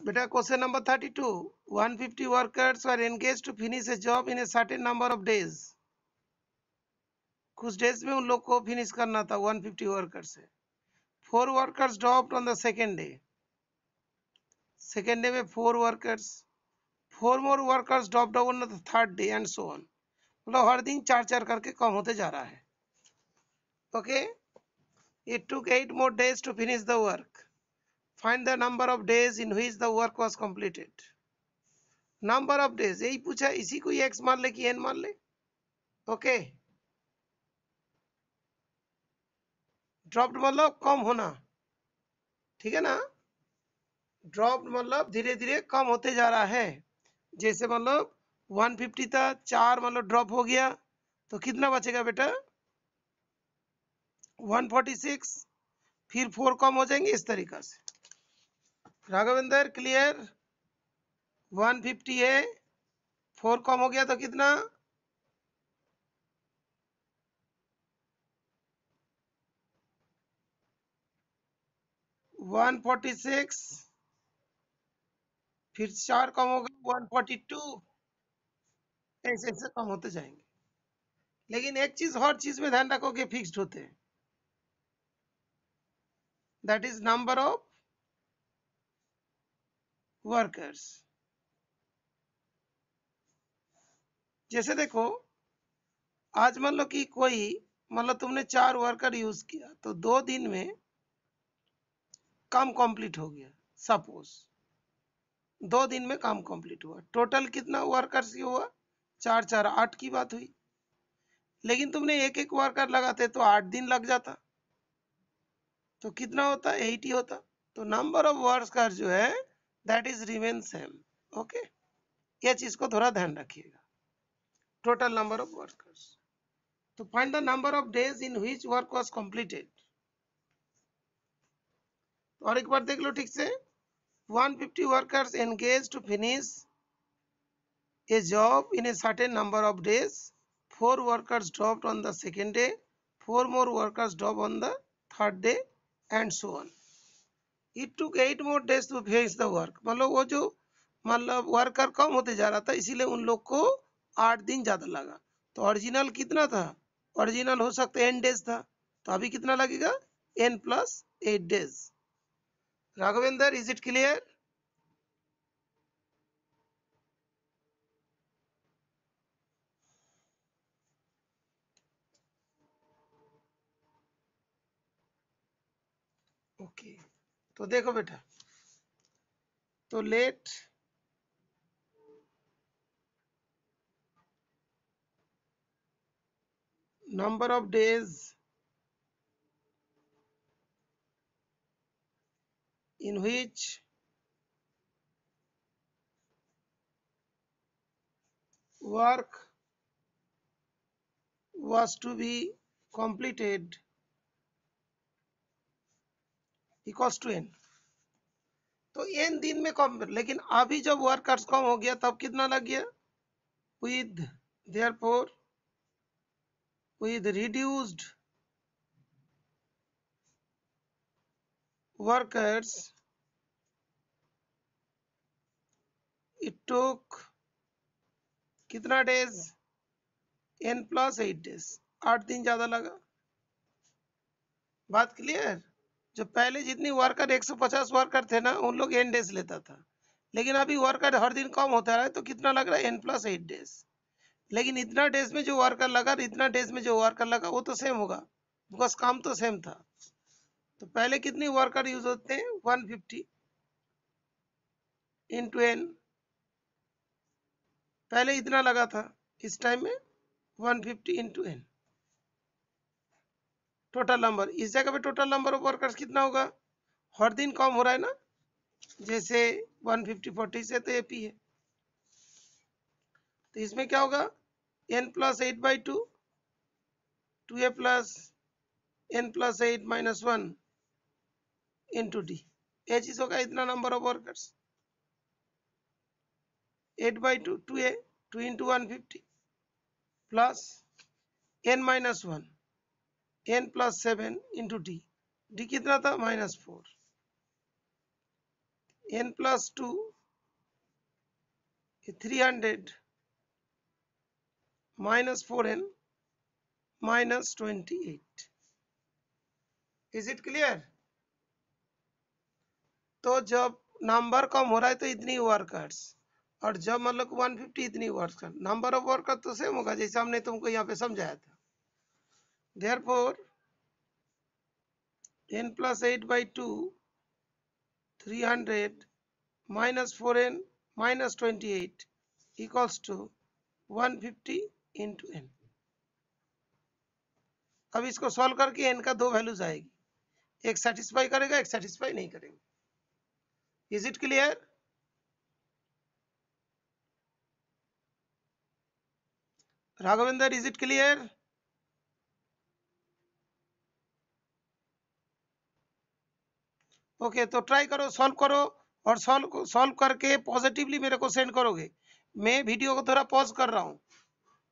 बेटा question number 32, 150 workers are engage to finish a job in a certain number of days. कुछ days में उन लोग को फिनिश करना था 150 वर्कर्स से। 4 workers dropped on the second day. Second day में 4 workers, 4 more workers dropped on the third day and so on. मतलब हर दिन 4-4 करके कम होते जा रहा है। Okay, it took 8 more days to finish the work. Find the number of days in which the work was completed. Number of days यही पूछा, इसी को एक्स मान ले कि एन मान ले। ओके, ड्रॉप्ड मतलब कम होना, ठीक है ना। ड्रॉप्ड मतलब धीरे धीरे कम होते जा रहा है। जैसे मतलब 150 था, 4 मतलब ड्रॉप हो गया, तो कितना बचेगा बेटा 146, फिर 4 कम हो जाएंगे इस तरीका से। राघवेंद्र क्लियर? 150 है, 4 कम हो गया तो कितना 146, फिर 4 कम होगा 142, ऐसे ऐसे कम होते जाएंगे। लेकिन एक चीज हर चीज में ध्यान रखो कि फिक्स्ड होते हैं, that is number of workers. जैसे देखो, आज मान लो कि कोई मतलब तुमने 4 वर्कर यूज किया तो 2 दिन में काम कंप्लीट हो गया। सपोज 2 दिन में काम कंप्लीट हुआ, टोटल कितना वर्कर्स ये हुआ 4 4 8 की बात हुई। लेकिन तुमने एक एक वर्कर लगाते तो 8 दिन लग जाता, तो कितना होता 80 होता। तो नंबर ऑफ वर्कर्स जो है that is remain same. Okay, ये चीज को थोड़ा ध्यान रखिएगा, टोटल नंबर ऑफ वर्कर्स। तो find the number of days in which work was completed. और एक बार देख लो ठीक से, 150 workers engaged to finish a job in a certain number of days. 4 workers dropped on the second day. 4 more workers dropped on the third day, and so on. It took 8 more days to finish the work. मतलब वो जो मतलब worker कम होते जा रहा था, इसीलिए उन लोग को 8 दिन ज्यादा लगा। तो ओरिजिनल कितना था, ओरिजिनल हो सकता है n डेज था, तो अभी कितना लगेगा n plus 8 days. Raghavendra, is it clear? Okay, तो देखो बेटा, तो late number of days in which work was to be completed equals to n। तो n दिन में कम, लेकिन अभी जब वर्कर्स कम हो गया तब कितना लग गया, with therefore with reduced workers it took कितना डेज n प्लस 8 डेज, 8 दिन ज्यादा लगा। बात क्लियर? जो पहले जितनी वर्कर 150 वर्कर थे ना, उन लोग n डेज लेता था, लेकिन अभी वर्कर हर दिन कम होता है तो कितना लग रहा है n प्लस 8 डेज। लेकिन इतना डेज में जो वर्कर लगा और इतना डेज में जो वर्कर लगा वो तो सेम होगा, बिकॉज काम तो सेम था। तो पहले कितनी वर्कर यूज होते हैं 150 इंटू एन, पहले इतना लगा था, इस टाइम में 150 इंटू एन टोटल नंबर। इस जगह पे टोटल नंबर ऑफ वर्कर्स कितना होगा, हर दिन कम हो रहा है ना, जैसे 150 40 से तो एपी है, तो इसमें क्या होगा n plus 8/2 2a plus n plus 8 minus 1 into D. ये चीज होगा इतना number of workers, 8/2 2a 2 into 150 plus n minus 1 n plus 7 into D. D कितना था -4, n plus 2 300 minus 4n minus 28. Is it clear? तो जब नंबर कम हो रहा है तो इतनी वर्कर्स, और जब मतलब 150 इतनी वर्कर्स, नंबर ऑफ वर्कर तो सेम होगा जैसे हमने तुमको यहाँ पे समझाया था। Therefore n plus 8 by 2 300 minus 4n minus 28 equals to 150 into n। अब इसको सॉल्व करके n का दो वैल्यूज आएगी, एक सेटिस्फाई करेगा, एक सेटिस्फाई नहीं करेगा। Is it clear? Raghavendra, is it clear? Okay, तो ट्राई करो, सॉल्व करो, और सॉल्व करके पॉजिटिवली मेरे को सेंड करोगे। मैं वीडियो को थोड़ा पॉज कर रहा हूँ,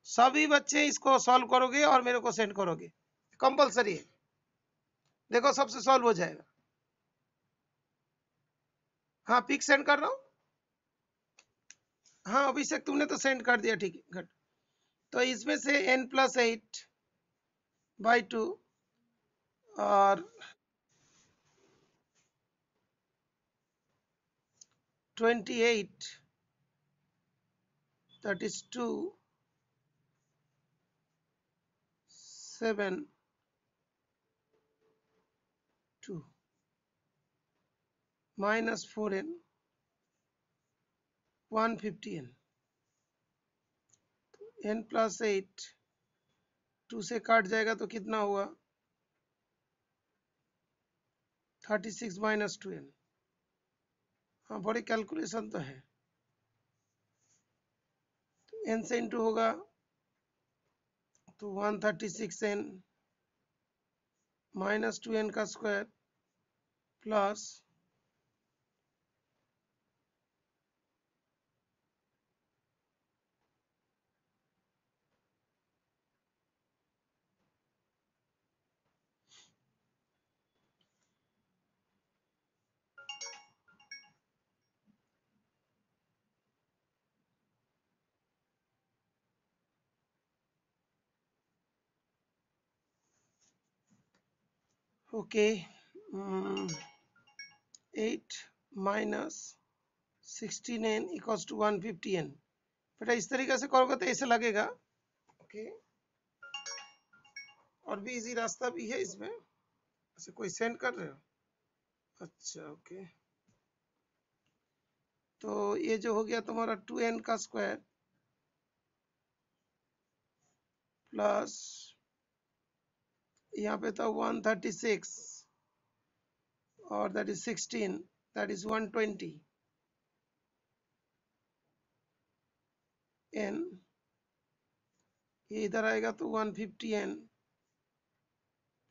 सभी बच्चे इसको सॉल्व करोगे और मेरे को सेंड करोगे, कंपलसरी है। देखो सबसे सॉल्व हो जाएगा। हाँ, पिक सेंड कर रहा हूँ। हाँ अभिषेक, तुमने तो सेंड कर दिया, ठीक है, गुड। तो इसमें से n plus 8 by 2 और 28, that is 2 7 2 minus 4n 150n, n plus 8 2 से काट जाएगा तो कितना हुआ 36 minus 2n। हाँ, बड़ी कैलकुलेशन तो है। तो n से इंटू होगा तो 136n माइनस 2n का square plus okay 8 minus 16n equals to 150n। बेटा इस तरीके से करोगे तो ऐसे लगेगा। ओके, और भी इजी रास्ता भी है इसमें। ऐसे कोई सेंड कर रहे हो? अच्छा ओके, तो ये जो हो गया तुम्हारा 2n का स्क्वायर प्लस यहाँ पे था 136 और that is 16, that is 120 n, ये इधर आएगा तो 150n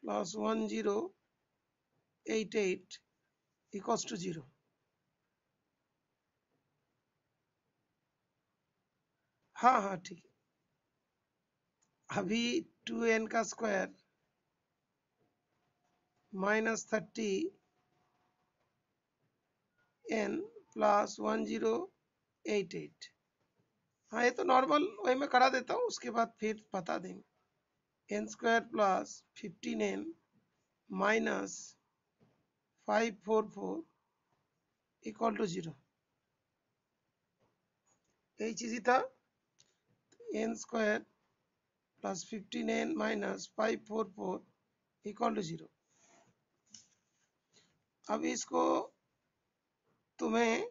प्लस 1088 इक्वल्स टू 0। हाँ हाँ ठीक है। अभी 2n का स्क्वायर माइनस 30n प्लस 1088। हाँ ये तो नॉर्मल वही मैं करा देता हूँ, उसके बाद फिर बता देंगे। n square plus 15n minus 544 equal to 0। यही चीज ही था, n square plus 15n minus 544 equal to 0। अब इसको तुम्हें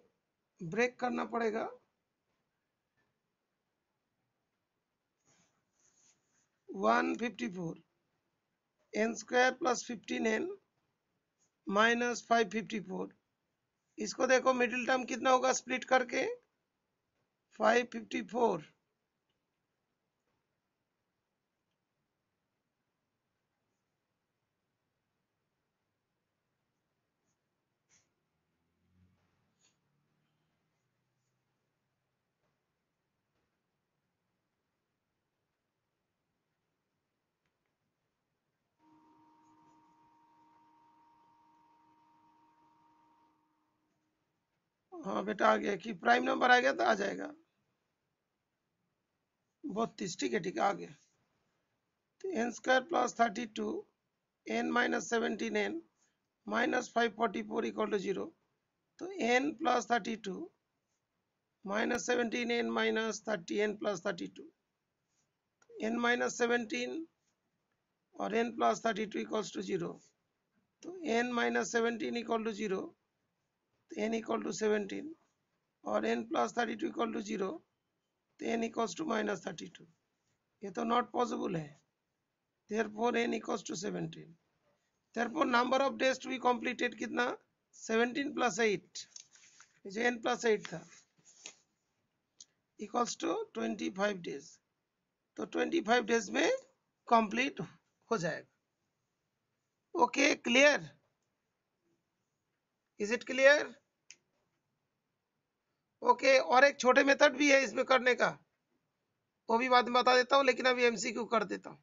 ब्रेक करना पड़ेगा। 154 n square plus 15n minus 554, इसको देखो मिडिल टर्म कितना होगा स्प्लिट करके 554। हाँ बेटा आ गया कि प्राइम नंबर आ गया तो आ जाएगा 32। ठीक है आ गया। तो n square plus 32 n minus 17 n minus 544 equal to 0। तो n plus 32 minus 17 n minus 30 n plus 32 n minus 17 और एन प्लस 32 इक्वल्स टू 0। तो एन माइनस 17 इक्वल टू 0, तो एन इक्वल टू 17 और एन प्लस 32 इक्वल टू 0, तो N equals to minus 32। ये तो not possible है। therefore n equals to 17। therefore number of days to be completed कितना 17 plus 8, जो n plus 8 था equals to 25 days। तो 25 days में कंप्लीट हो जाएगा। Okay clear? Is it clear? Okay और एक छोटे मेथड भी है इसमें करने का, वो भी बाद में बता देता हूँ, लेकिन अभी एमसीक्यू कर देता हूँ।